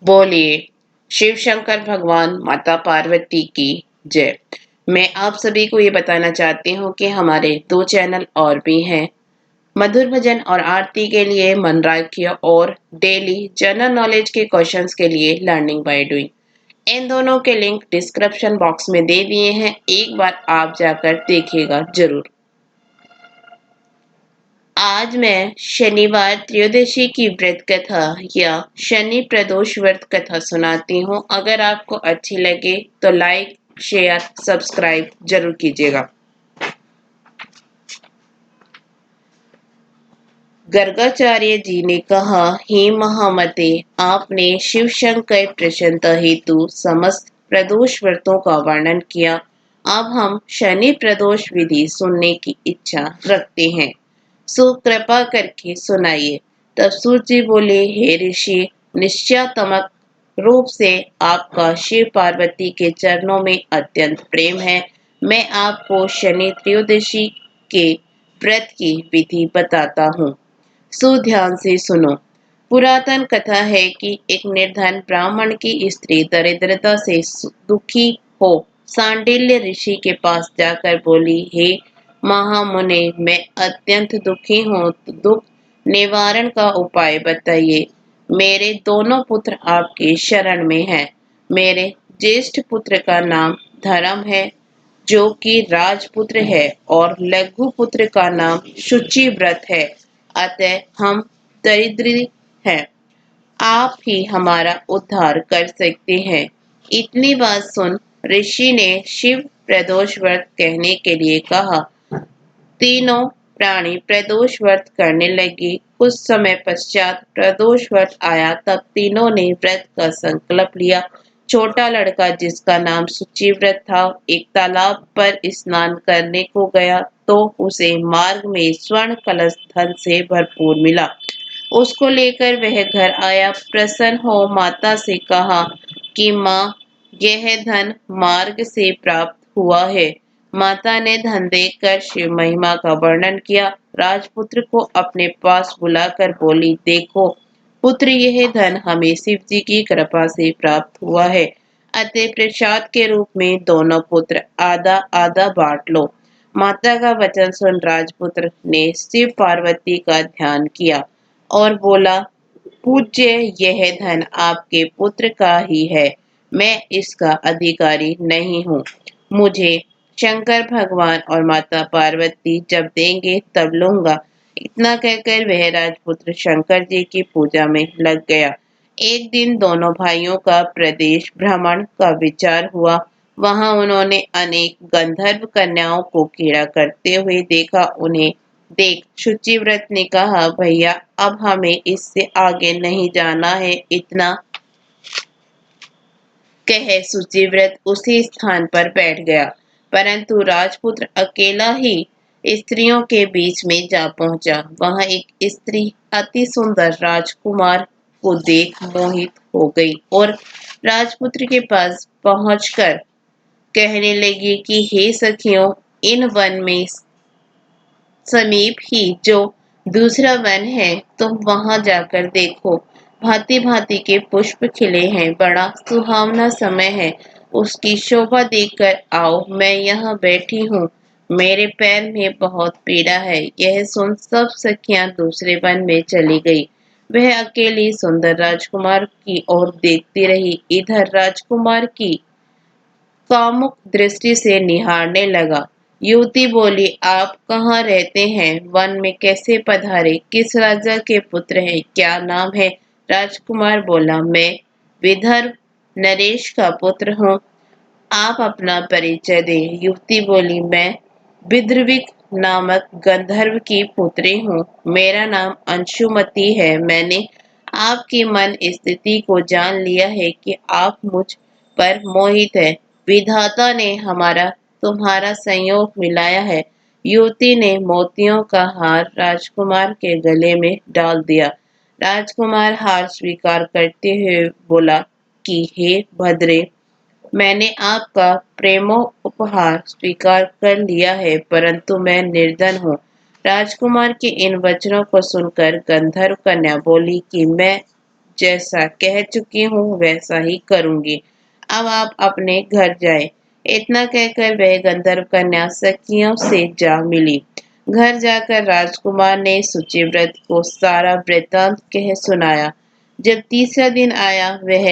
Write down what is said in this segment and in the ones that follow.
बोलिए शिव शंकर भगवान माता पार्वती की जय। मैं आप सभी को ये बताना चाहती हूँ कि हमारे 2 चैनल और भी हैं। मधुर भजन और आरती के लिए मन राखिए और डेली जनरल नॉलेज के क्वेश्चंस के लिए लर्निंग बाय डूइंग। इन दोनों के लिंक डिस्क्रिप्शन बॉक्स में दे दिए हैं, एक बार आप जाकर देखिएगा जरूर। आज मैं शनिवार त्रयोदशी की व्रत कथा या शनि प्रदोष व्रत कथा सुनाती हूँ। अगर आपको अच्छी लगे तो लाइक शेयर सब्सक्राइब जरूर कीजिएगा। गर्गाचार्य जी ने कहा, हे महामते, आपने शिव शंकर प्रसन्नता हेतु समस्त प्रदोष व्रतों का वर्णन किया। अब हम शनि प्रदोष विधि सुनने की इच्छा रखते हैं, सो कृपा करके सुनाइए। तब सूर्य जी बोले, हे ऋषि, निश्चयात्मक रूप से आपका शिव पार्वती के चरणों में अत्यंत प्रेम है। मैं आपको शनि त्रयोदशी के व्रत की विधि बताता हूँ, सो ध्यान से सुनो। पुरातन कथा है कि एक निर्धन ब्राह्मण की स्त्री दरिद्रता से दुखी हो सांडिल्य ऋषि के पास जाकर बोली, हे महामुने, मैं अत्यंत दुखी हूँ, तो दुख निवारण का उपाय बताइए। मेरे दोनों पुत्र आपके शरण में हैं। मेरे ज्येष्ठ पुत्र का नाम धर्म है, जो कि राजपुत्र है, और लघु पुत्र का नाम शुचि व्रत है। अतः हम दरिद्री हैं, आप ही हमारा उद्धार कर सकते हैं। इतनी बात सुन ऋषि ने शिव प्रदोष व्रत कहने के लिए कहा। तीनों प्राणी प्रदोष व्रत करने लगे। कुछ समय पश्चात प्रदोष व्रत आया, तब तीनों ने व्रत का संकल्प लिया। छोटा लड़का, जिसका नाम सुचि व्रत था, एक तालाब पर स्नान करने को गया तो उसे मार्ग में स्वर्ण कलश धन से भरपूर मिला। उसको लेकर वह घर आया। प्रसन्न हो माता से कहा कि माँ, यह धन मार्ग से प्राप्त हुआ है। माता ने धन देखकर शिव महिमा का वर्णन किया। राजपुत्र को अपने पास बुलाकर बोली, देखो पुत्र, यह धन हमें शिव जी की कृपा से प्राप्त हुआ है, अतः प्रसाद के रूप में दोनों पुत्र आधा आधा बांट लो। माता का वचन सुन राजपुत्र ने शिव पार्वती का ध्यान किया और बोला, पूज्य, यह धन आपके पुत्र का ही है, मैं इसका अधिकारी नहीं हूँ। मुझे शंकर भगवान और माता पार्वती जब देंगे तब लूंगा। इतना कहकर वह राजपुत्र शंकर जी की पूजा में लग गया। एक दिन दोनों भाइयों का प्रदेश भ्रमण का विचार हुआ। वहां उन्होंने अनेक गंधर्व कन्याओं को क्रीड़ा करते हुए देखा। उन्हें देख शुचिव्रत ने कहा, भैया, अब हमें इससे आगे नहीं जाना है। इतना कह शुचिव्रत उसी स्थान पर बैठ गया, परंतु राजपुत्र अकेला ही स्त्रियों के बीच में जा पहुंचा। वहां एक स्त्री अति सुंदर राजकुमार को देख मोहित हो गई और राजपुत्र के पास पहुंचकर कहने लगी कि हे सखियों, इन वन में समीप ही जो दूसरा वन है, तुम वहां जाकर देखो। भांति भांति के पुष्प खिले हैं, बड़ा सुहावना समय है। उसकी शोभा देखकर आओ, मैं यहाँ बैठी हूँ, मेरे पैर में बहुत पीड़ा है। यह सुन सब सखियां दूसरे वन में चली गई। वह अकेली सुंदर राजकुमार की ओर देखती रही। इधर राजकुमार की कामुक दृष्टि से निहारने लगा। युवती बोली, आप कहाँ रहते हैं? वन में कैसे पधारे? किस राजा के पुत्र हैं? क्या नाम है? राजकुमार बोला, मैं विदर्भ नरेश का पुत्र हूँ। आप अपना परिचय दें। युवती बोली, मैं विद्रविक नामक गंधर्व की पुत्री हूँ। मेरा नाम अंशुमती है। मैंने आपकी मन स्थिति को जान लिया है कि आप मुझ पर मोहित है। विधाता ने हमारा तुम्हारा संयोग मिलाया है। युवती ने मोतियों का हार राजकुमार के गले में डाल दिया। राजकुमार हार स्वीकार करते हुए बोला कि हे भद्रे, मैंने आपका प्रेमो उपहार स्वीकार कर लिया है, परंतु मैं निर्धन हूँ। राजकुमार के इन वचनों को सुनकर गंधर्व कन्या बोली कि मैं जैसा कह चुकी हूँ वैसा ही करूंगी। अब आप अपने घर जाए। इतना कहकर वह गंधर्व कन्या सखियों से जा मिली। घर जाकर राजकुमार ने शुचिव्रत को सारा वृत्तांत कह सुनाया। जब तीसरा दिन आया वह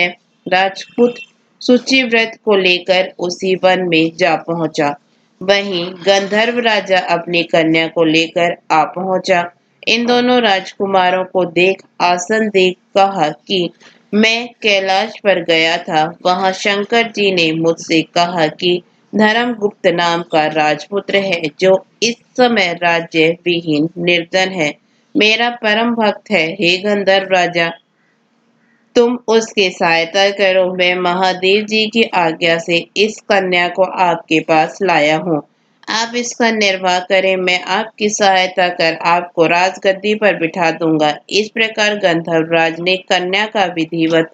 राजपूत शुचिव्रत को लेकर उसी वन में जा पहुंचा। वहीं गंधर्व राजा अपनी कन्या को लेकर आ पहुंचा। इन दोनों राजकुमारों को देख आसन देख कहा कि मैं कैलाश पर गया था। वहां शंकर जी ने मुझसे कहा कि धर्मगुप्त नाम का राजपुत्र है जो इस समय राज्य विहीन निर्धन है। मेरा परम भक्त है। हे गंधर्व राजा, तुम उसकी सहायता करो। मैं महादेव जी की आज्ञा से इस कन्या को आपके पास लाया हूँ। आप इसका निर्वाह करें। मैं आपकी सहायता कर आपको राजगद्दी पर बिठा दूंगा। इस प्रकार गंधर्वराज ने कन्या का विधिवत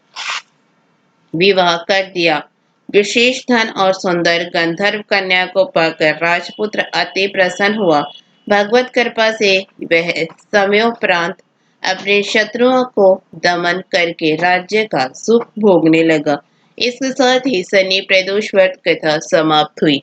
विवाह कर दिया। विशेष धन और सुंदर गंधर्व कन्या को पाकर राजपुत्र अति प्रसन्न हुआ। भगवत कृपा से वह समयोपरांत अपने शत्रुओं को दमन करके राज्य का सुख भोगने लगा। इसके साथ ही शनि प्रदोष व्रत कथा समाप्त हुई।